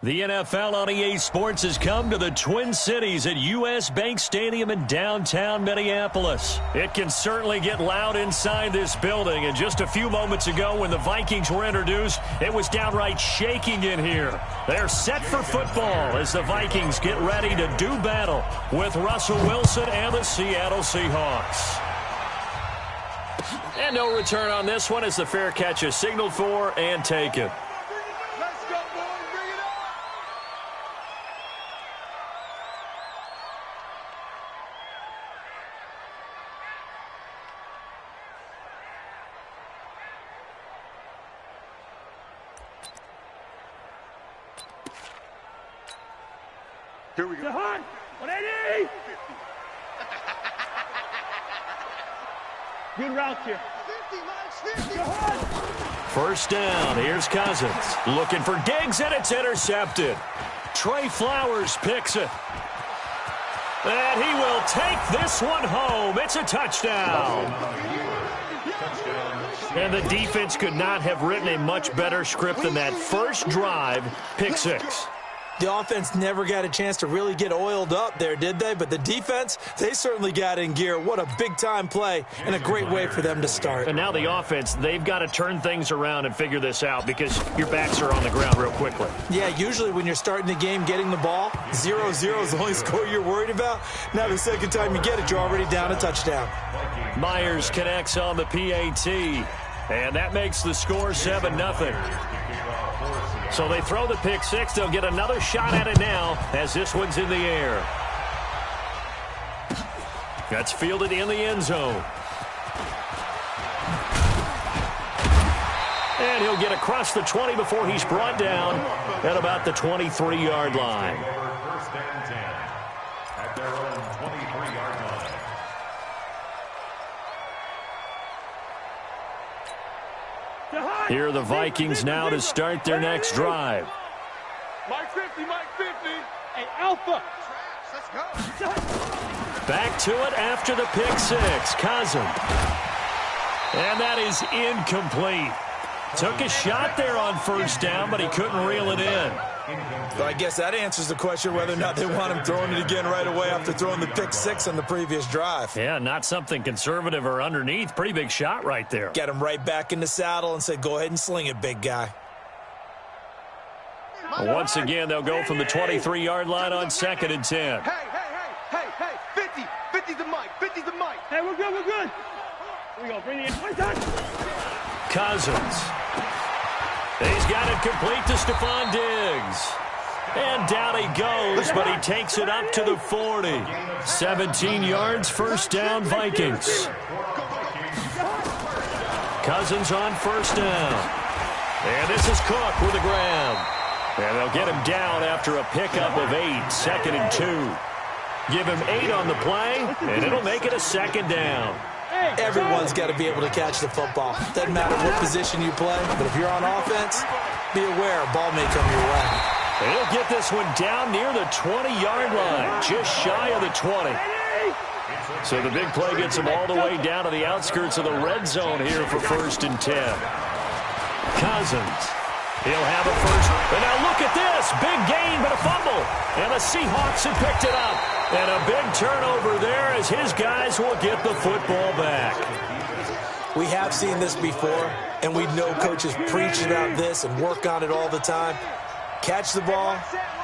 The NFL on EA Sports has come to the Twin Cities at US Bank Stadium in downtown Minneapolis. It can certainly get loud inside this building, and just a few moments ago when the Vikings were introduced, it was downright shaking in here. They're set for football as the Vikings get ready to do battle with Russell Wilson and the Seattle Seahawks. And no return on this one as the fair catch is signaled for and taken. Here we go. 180! Good route here. 50, First down, here's Cousins. Looking for Diggs, and it's intercepted. Trey Flowers picks it. And he will take this one home. It's a touchdown. And the defense could not have written a much better script than that first drive, pick six. The offense never got a chance to really get oiled up there, did they? But the defense, they certainly got in gear. What a big-time play and a great way for them to start. And now the offense, they've got to turn things around and figure this out because your backs are on the ground real quickly. Yeah, usually when you're starting the game getting the ball, 0-0 is the only score you're worried about. Now the second time you get it, you're already down a touchdown. Myers connects on the PAT, and that makes the score 7-0. So they throw the pick six. They'll get another shot at it now as this one's in the air. That's fielded in the end zone. And he'll get across the 20 before he's brought down at about the 23-yard line. First and 10 at their own 23-yard line. Here are the Vikings now to start their next drive. Mike 50. Hey, Alpha. Let's go. Back to it after the pick six. Cousins. And that is incomplete. Took a shot there on first down, but he couldn't reel it in. But I guess that answers the question whether or not they want him throwing it again right away after throwing the pick six on the previous drive. Yeah, not something conservative or underneath. Pretty big shot right there. Get him right back in the saddle and say, go ahead and sling it, big guy. Once again, they'll go from the 23-yard line on 2nd and 10. Hey, 50. 50's the mic. 50's the mic. Hey, we're good. Here we go. Bring it in. One touch. Cousins. He's got it complete to Stephon Diggs. And down he goes, but he takes it up to the 40. 17 yards, first down, Vikings. Cousins on first down. And this is Cook with a grab. And they'll get him down after a pickup of 8, 2nd and 2. Give him 8 on the play, and it'll make it a second down. Everyone's got to be able to catch the football. Doesn't matter what position you play, but if you're on offense, be aware a ball may come your way. He'll get this one down near the 20-yard line, just shy of the 20. So the big play gets him all the way down to the outskirts of the red zone here for 1st and 10. Cousins. He'll have a first. And now look at this. Big gain, but a fumble. And the Seahawks have picked it up. And a big turnover there as his guys will get the football back. We have seen this before, and we know coaches preach about this and work on it all the time. Catch the ball.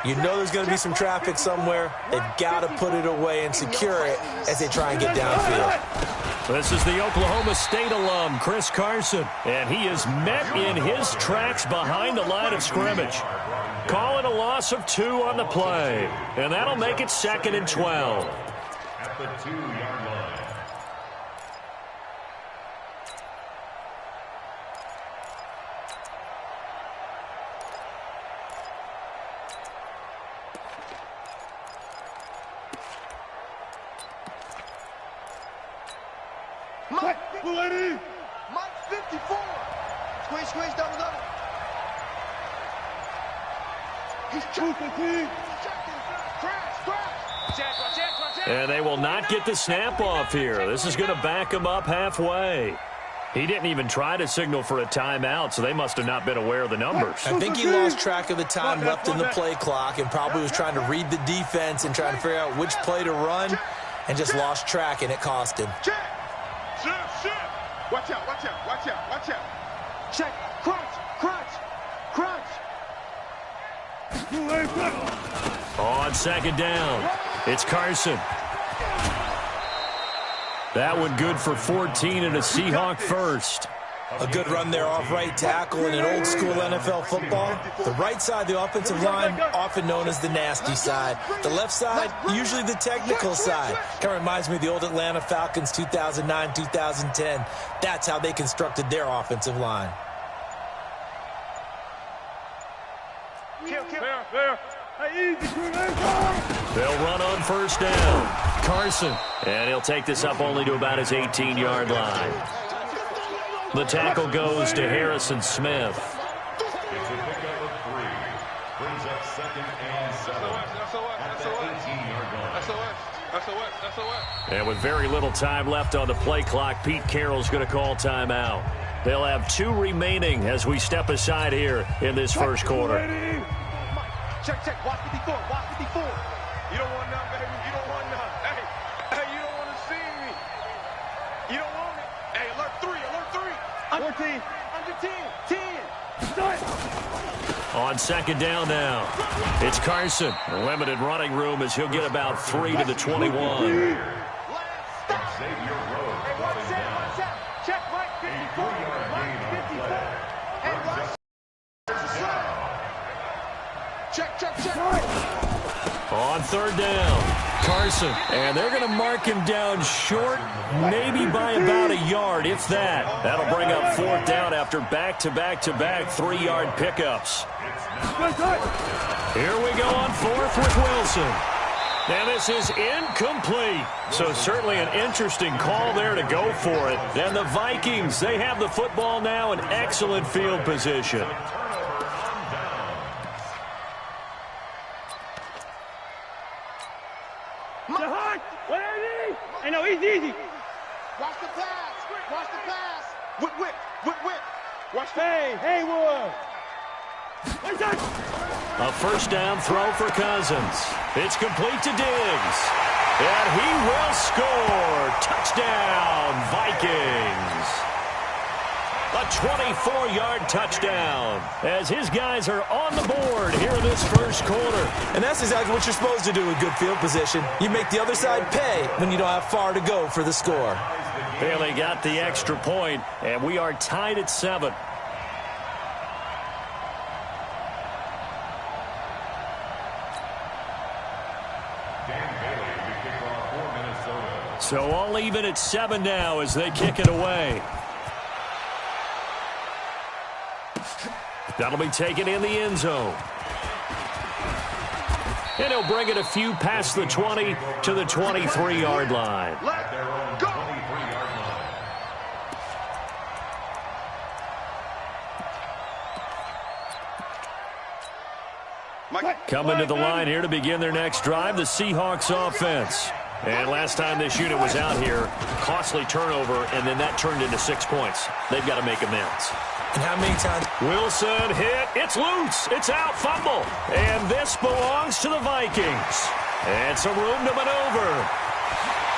You know there's going to be some traffic somewhere. They've got to put it away and secure it as they try and get downfield. This is the Oklahoma State alum, Chris Carson, and he is met in his tracks behind the line of scrimmage. Calling a loss of 2 on the play, and that'll make it 2nd and 12. At the 2-yard line. Mike 54. Squeeze, double. He's checking. Crash. And they will not get the snap off here. This is going to back them up halfway. He didn't even try to signal for a timeout, so they must have not been aware of the numbers. I think he lost track of the time left in the play clock and probably was trying to read the defense and trying to figure out which play to run and just lost track, and it cost him. Check. Shift. Watch out, watch out, watch out, watch out. Check. Crunch. On second down, it's Carson. That one good for 14 and a Seahawk first. A good run there off right tackle in an old-school NFL football. The right side of the offensive line, often known as the nasty side. The left side, usually the technical side. Kind of reminds me of the old Atlanta Falcons 2009, 2010. That's how they constructed their offensive line. There. Hey, easy, They'll run on first down. Carson. And he'll take this up only to about his 18-yard line. The tackle goes to Harrison Smith. It's a pickup of 3. Brings up 2nd and 7. At the 18-yard line. SOS. And with very little time left on the play clock, Pete Carroll's going to call timeout. They'll have 2 remaining as we step aside here in this first quarter. Check. Watch 54. You don't want none, baby. You don't want none. Hey, you don't want to see me. You don't want me. Hey, alert 3. 14. Under 10. On second down now, it's Carson. Limited running room as he'll get about 3 to the 21. Xavier Rhodes brought him down. Check Mike 54. Mike 54. Hey, Russ. Check. On third down, Carson. And they're going to mark him down short, maybe by about a yard, if that. That'll bring up 4th down after back-to-back 3-yard pickups. Here we go on 4th with Wilson. And this is incomplete. So certainly an interesting call there to go for it. And the Vikings, they have the football now in excellent field position. Hey, no, easy. Watch the pass. Whip. Watch the Hey, Wood. A first down throw for Cousins. It's complete to Diggs. And he will score. Touchdown, Vikings. A 24-yard touchdown as his guys are on the board here in this first quarter. And that's exactly what you're supposed to do with good field position. You make the other side pay when you don't have far to go for the score. Bailey got the extra point, and we are tied at 7. So all even at 7 now as they kick it away. That'll be taken in the end zone. And he'll bring it a few past the 20 to the 23-yard line. At their own 23-yard line. Coming to the line here to begin their next drive, the Seahawks offense. And last time this unit was out here, costly turnover, and then that turned into 6 points. They've got to make amends. And how many times? Wilson hit. It's loose. It's out. Fumble. And this belongs to the Vikings. And some room to maneuver.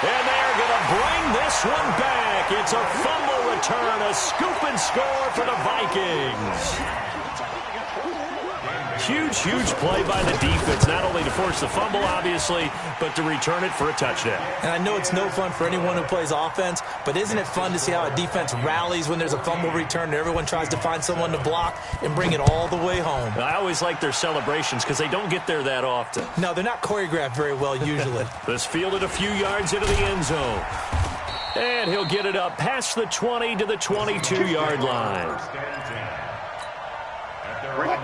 And they're going to bring this one back. It's a fumble return. A scoop and score for the Vikings. Huge play by the defense, not only to force the fumble, obviously, but to return it for a touchdown. And I know it's no fun for anyone who plays offense, but isn't it fun to see how a defense rallies when there's a fumble return and everyone tries to find someone to block and bring it all the way home? I always like their celebrations because they don't get there that often. No, they're not choreographed very well usually. This fielded a few yards into the end zone. And he'll get it up past the 20 to the 22-yard line.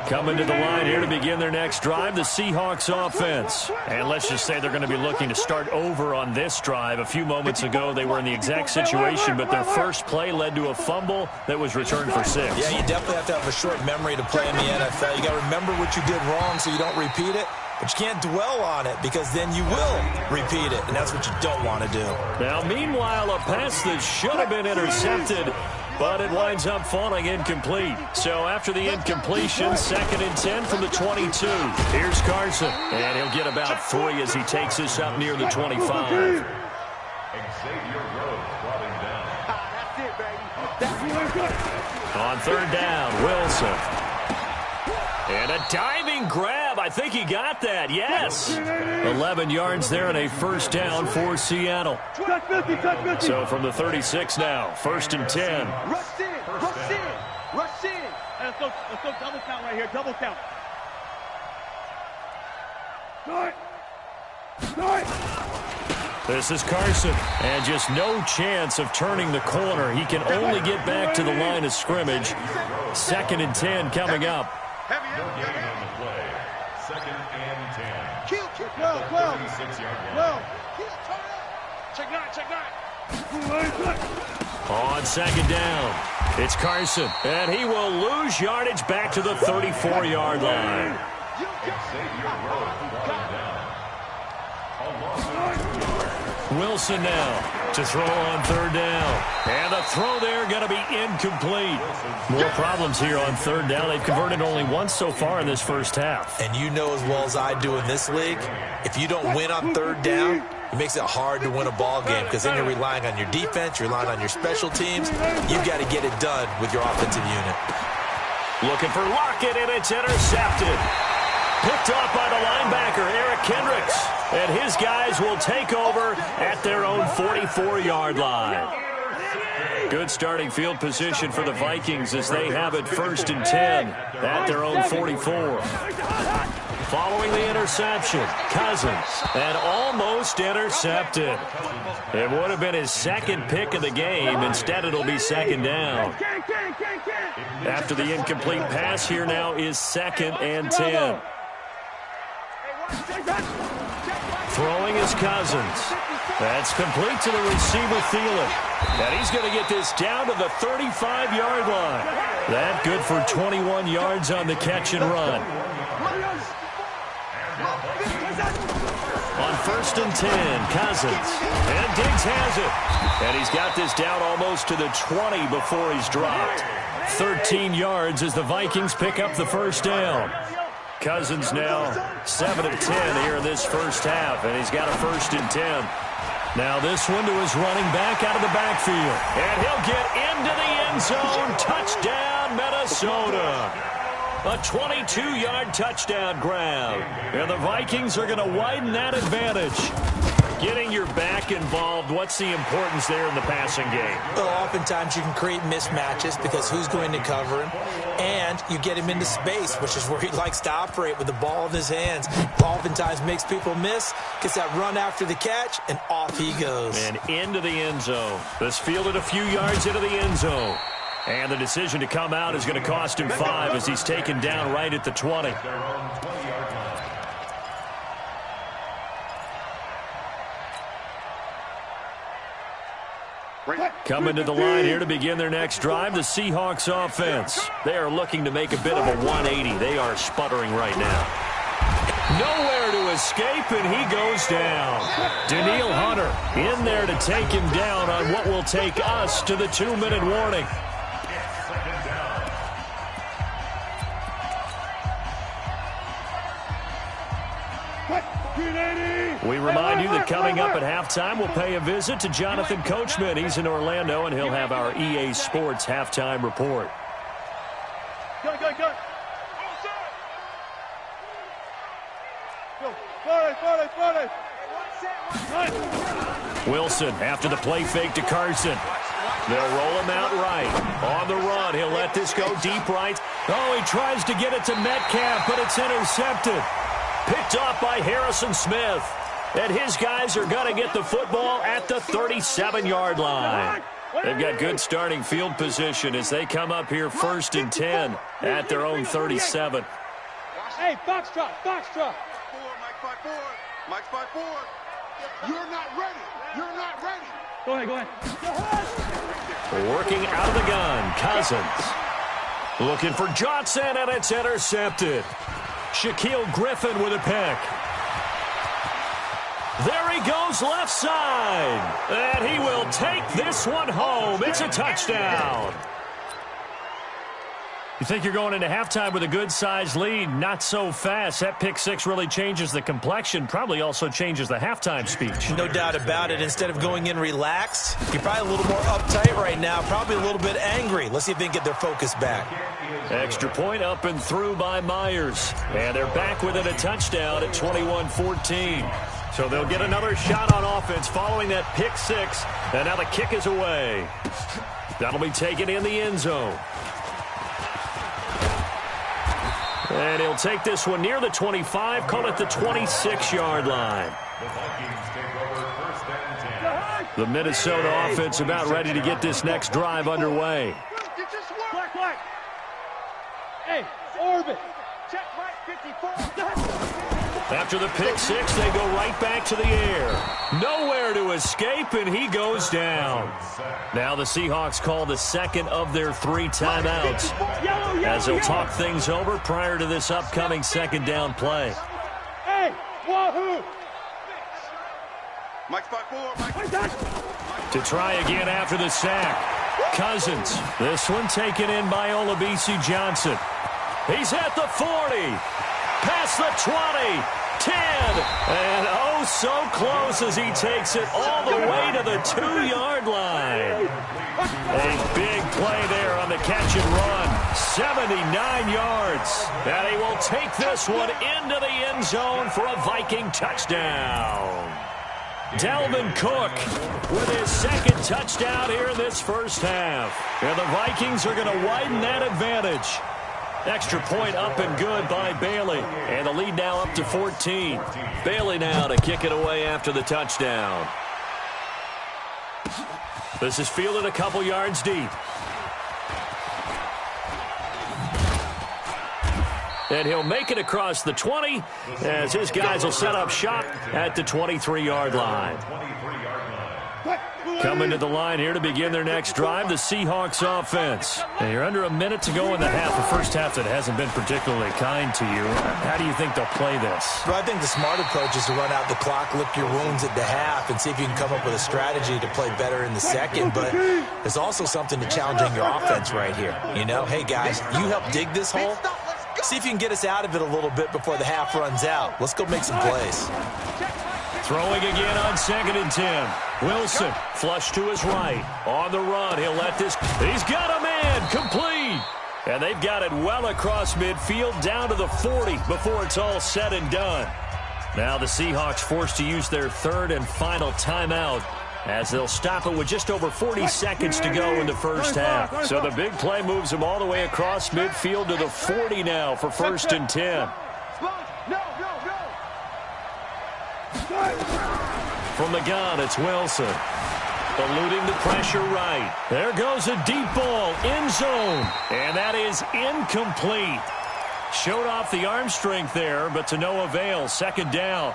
Coming to the line here to begin their next drive, the Seahawks offense. And let's just say they're going to be looking to start over on this drive. A few moments ago, they were in the exact situation, but their first play led to a fumble that was returned for 6. Yeah, you definitely have to have a short memory to play in the NFL. You got to remember what you did wrong so you don't repeat it. But you can't dwell on it because then you will repeat it, and that's what you don't want to do. Now, meanwhile, a pass that should have been intercepted but it winds up falling incomplete. So after the incompletion, 2nd and 10 from the 22. Here's Carson, and he'll get about 3 as he takes this up near the 25. On 3rd down, Wilson. And a diving grab. I think he got that. Yes. 11 yards there and a 1st down for Seattle. So from the 36 now, 1st and 10. Rush in. Rush in. Rush in. Let's go double count right here. Double count. Start. This is Carson, and just no chance of turning the corner. He can only get back to the line of scrimmage. 2nd and 10 coming up. No gain on the play. 2nd and 10. Kill. 36-yard line. Check nine. On 2nd down, it's Carson, and he will lose yardage back to the 34-yard line. Wilson now to throw on 3rd down. And the throw there going to be incomplete. More problems here on 3rd down. They've converted only once so far in this first half. And you know as well as I do in this league, if you don't win on 3rd down, it makes it hard to win a ball game because then you're relying on your defense, you're relying on your special teams. You've got to get it done with your offensive unit. Looking for Lockett, and it's intercepted. Picked off by the linebacker, Eric Kendricks. And his guys will take over at their own 44-yard line. Good starting field position for the Vikings as they have it 1st and 10 at their own 44. Following the interception, Cousins, and almost intercepted. It would have been his 2nd pick of the game. Instead, it'll be 2nd down. After the incomplete pass, here now is 2nd and 10. Throwing is Cousins. That's complete to the receiver, Thielen. And he's going to get this down to the 35-yard line. That good for 21 yards on the catch and run. On 1st and 10, Cousins. And Diggs has it. And he's got this down almost to the 20 before he's dropped. 13 yards as the Vikings pick up the 1st down. Cousins now 7 of 10 here in this first half, and he's got a 1st and 10. Now this one to his running back out of the backfield. And he'll get into the end zone. Touchdown, Minnesota. A 22-yard touchdown grab. And the Vikings are going to widen that advantage. Getting your back involved, what's the importance there in the passing game? Well, oftentimes you can create mismatches because who's going to cover him? And you get him into space, which is where he likes to operate with the ball in his hands. Oftentimes makes people miss, gets that run after the catch, and off he goes. And into the end zone. This fielded a few yards into the end zone. And the decision to come out is going to cost him 5 as he's taken down right at the 20. Coming to the line here to begin their next drive, the Seahawks offense. They are looking to make a bit of a 180. They are sputtering right now. Nowhere to escape, and he goes down. Danielle Hunter in there to take him down on what will take us to the 2-minute warning. We remind you that coming up at halftime, we'll pay a visit to Jonathan Coachman. He's in Orlando, and he'll have our EA Sports halftime report. Go. Wilson after the play fake to Carson. They'll roll him out right. On the run, he'll let this go deep right. Oh, he tries to get it to Metcalf, but it's intercepted. Picked off by Harrison Smith. And his guys are going to get the football at the 37-yard line. They've got good starting field position as they come up here 1st and 10 at their own 37. Hey, box drop. Mike 5-4. You're not ready. Go ahead. Working out of the gun, Cousins. Looking for Johnson, and it's intercepted. Shaquille Griffin with a pick. There he goes left side. And he will take this one home. It's a touchdown. You think you're going into halftime with a good-sized lead? Not so fast. That pick six really changes the complexion, probably also changes the halftime speech. No doubt about it. Instead of going in relaxed, you're probably a little more uptight right now, probably a little bit angry. Let's see if they can get their focus back. Extra point up and through by Myers. And they're back within a touchdown at 21-14. So they'll get another shot on offense following that pick six. And now the kick is away. That'll be taken in the end zone. And he'll take this one near the 25, call it the 26-yard line. The Minnesota offense about ready to get this next drive underway. Hey, orbit. Check right 54. After the pick six, they go right back to the air. Nowhere to escape, and he goes down. Now the Seahawks call the second of their 3 timeouts as they'll talk things over prior to this upcoming second down play. Hey, wahoo! Mike spot 4. To try again after the sack. Cousins. This one taken in by Olabisi Johnson. He's at the 40. Past the 20, 10, and oh so close as he takes it all the way to the 2-yard line. A big play there on the catch and run, 79 yards. And he will take this one into the end zone for a Viking touchdown. Dalvin Cook with his second touchdown here in this first half. And the Vikings are going to widen that advantage. Extra point up and good by Bailey. And the lead now up to 14. Bailey now to kick it away after the touchdown. This is fielded a couple yards deep. And he'll make it across the 20 as his guys will set up shop at the 23-yard line. Coming to the line here to begin their next drive, the Seahawks offense. And you're under a minute to go in the half, the first half that hasn't been particularly kind to you. How do you think they'll play this? Well, I think the smart approach is to run out the clock, lick your wounds at the half, and see if you can come up with a strategy to play better in the second. But there's also something to challenging your offense right here. You know, hey, guys, you help dig this hole. See if you can get us out of it a little bit before the half runs out. Let's go make some plays. Throwing again on 2nd and 10. Wilson, flush to his right. On the run, he'll let this. He's got a man, complete. And they've got it well across midfield, down to the 40 before it's all said and done. Now the Seahawks forced to use their third and final timeout as they'll stop it with just over 40 seconds to go in the first half. So the big play moves them all the way across midfield to the 40 now for 1st and 10. From the gun, it's Wilson. Eluding the pressure right. There goes a deep ball, end zone. And that is incomplete. Showed off the arm strength there, but to no avail. 2nd down.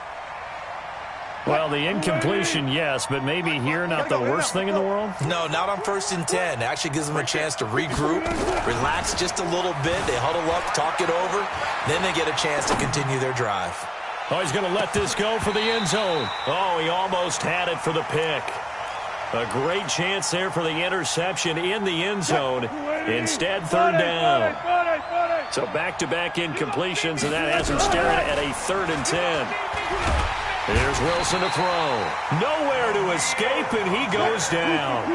Well, the incompletion, yes, but maybe here not the worst thing in the world? No, not on 1st and 10. It actually gives them a chance to regroup, relax just a little bit. They huddle up, talk it over. Then they get a chance to continue their drive. Oh, he's going to let this go for the end zone. Oh, he almost had it for the pick. A great chance there for the interception in the end zone. Instead, 3rd down. So back-to-back incompletions, and that has him staring at a 3rd and 10. Here's Wilson to throw. Nowhere to escape, and he goes down.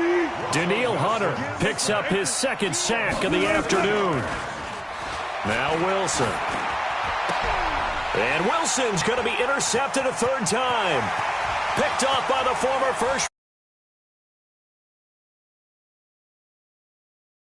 Danielle Hunter picks up his 2nd sack of the afternoon. Now Wilson. And Wilson's going to be intercepted a 3rd time. Picked off by the former first.